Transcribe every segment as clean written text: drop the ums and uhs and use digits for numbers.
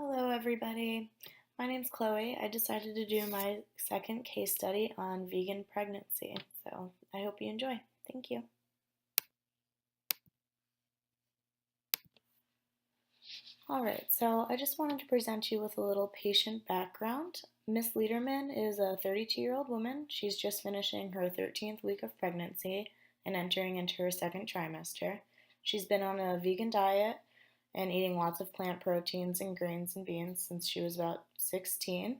Hello, everybody. My name's Chloe. I decided to do my second case study on vegan pregnancy, so I hope you enjoy. Thank you. Alright, so I just wanted to present you with a little patient background. Miss Liederman is a 32-year-old woman. She's just finishing her 13th week of pregnancy and entering into her second trimester. She's been on a vegan diet and eating lots of plant proteins and grains and beans since she was about 16.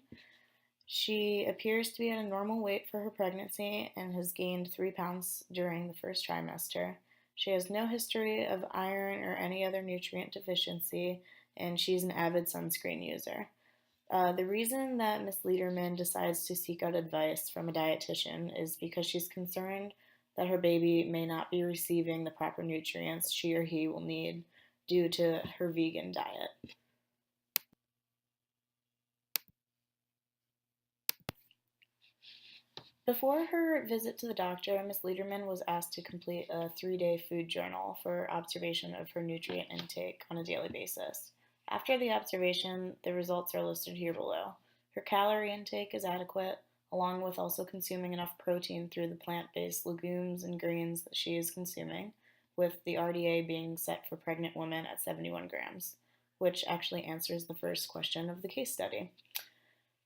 She appears to be at a normal weight for her pregnancy and has gained 3 pounds during the first trimester. She has no history of iron or any other nutrient deficiency, and she's an avid sunscreen user. The reason that Ms. Liederman decides to seek out advice from a dietitian is because she's concerned that her baby may not be receiving the proper nutrients she or he will need due to her vegan diet. Before her visit to the doctor, Ms. Liederman was asked to complete a 3-day food journal for observation of her nutrient intake on a daily basis. After the observation, the results are listed here below. Her calorie intake is adequate, along with also consuming enough protein through the plant-based legumes and greens that she is consuming, with the RDA being set for pregnant women at 71 grams, which actually answers the first question of the case study.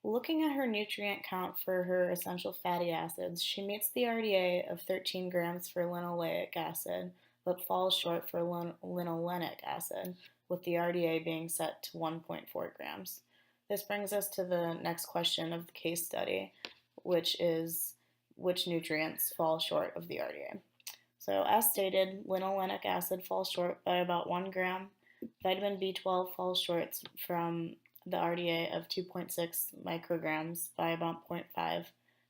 Looking at her nutrient count for her essential fatty acids, she meets the RDA of 13 grams for linoleic acid, but falls short for linolenic acid, with the RDA being set to 1.4 grams. This brings us to the next question of the case study, which is which nutrients fall short of the RDA. So, as stated, linolenic acid falls short by about 1 gram. Vitamin B12 falls short from the RDA of 2.6 micrograms by about 0.5.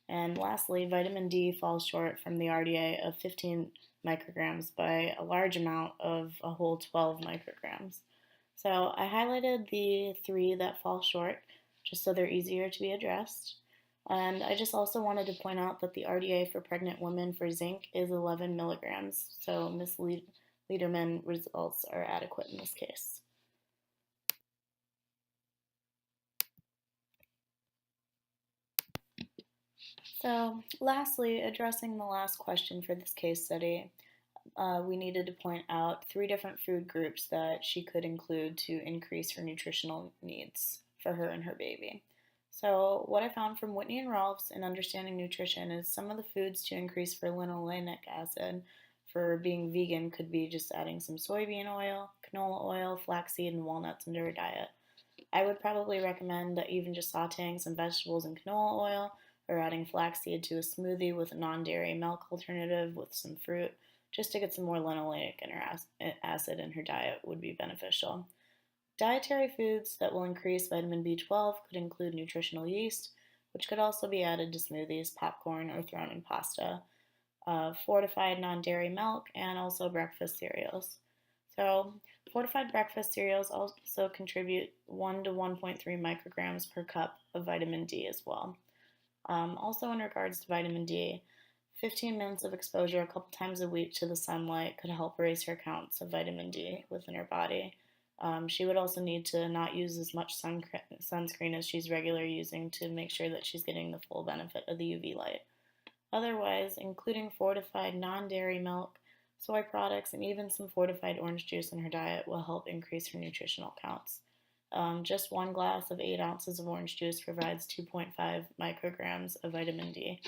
And lastly, vitamin D falls short from the RDA of 15 micrograms by a large amount of a whole 12 micrograms. So I highlighted the 3 that fall short just so they're easier to be addressed. And I just also wanted to point out that the RDA for pregnant women for zinc is 11 milligrams. So Ms. Liederman results are adequate in this case. So, lastly, addressing the last question for this case study, we needed to point out 3 different food groups that she could include to increase her nutritional needs for her and her baby. So, what I found from Whitney and Rolfs in Understanding Nutrition is some of the foods to increase for linolenic acid for being vegan could be just adding some soybean oil, canola oil, flaxseed, and walnuts into her diet. I would probably recommend that even just sauteing some vegetables in canola oil or adding flaxseed to a smoothie with a non-dairy milk alternative with some fruit just to get some more linoleic acid in her diet would be beneficial. Dietary foods that will increase vitamin B12 could include nutritional yeast, which could also be added to smoothies, popcorn, or thrown in pasta, fortified non-dairy milk, and also breakfast cereals. So, fortified breakfast cereals also contribute 1 to 1.3 micrograms per cup of vitamin D as well. Also, in regards to vitamin D, 15 minutes of exposure a couple times a week to the sunlight could help raise her counts of vitamin D within her body. She would also need to not use as much sunscreen as she's regularly using to make sure that she's getting the full benefit of the UV light. Otherwise, including fortified non-dairy milk, soy products, and even some fortified orange juice in her diet will help increase her nutritional counts. Just 1 glass of 8 ounces of orange juice provides 2.5 micrograms of vitamin D.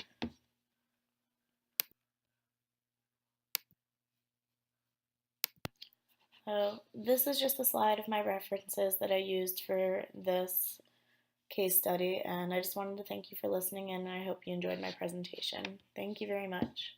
So this is just a slide of my references that I used for this case study, and I just wanted to thank you for listening, and I hope you enjoyed my presentation. Thank you very much.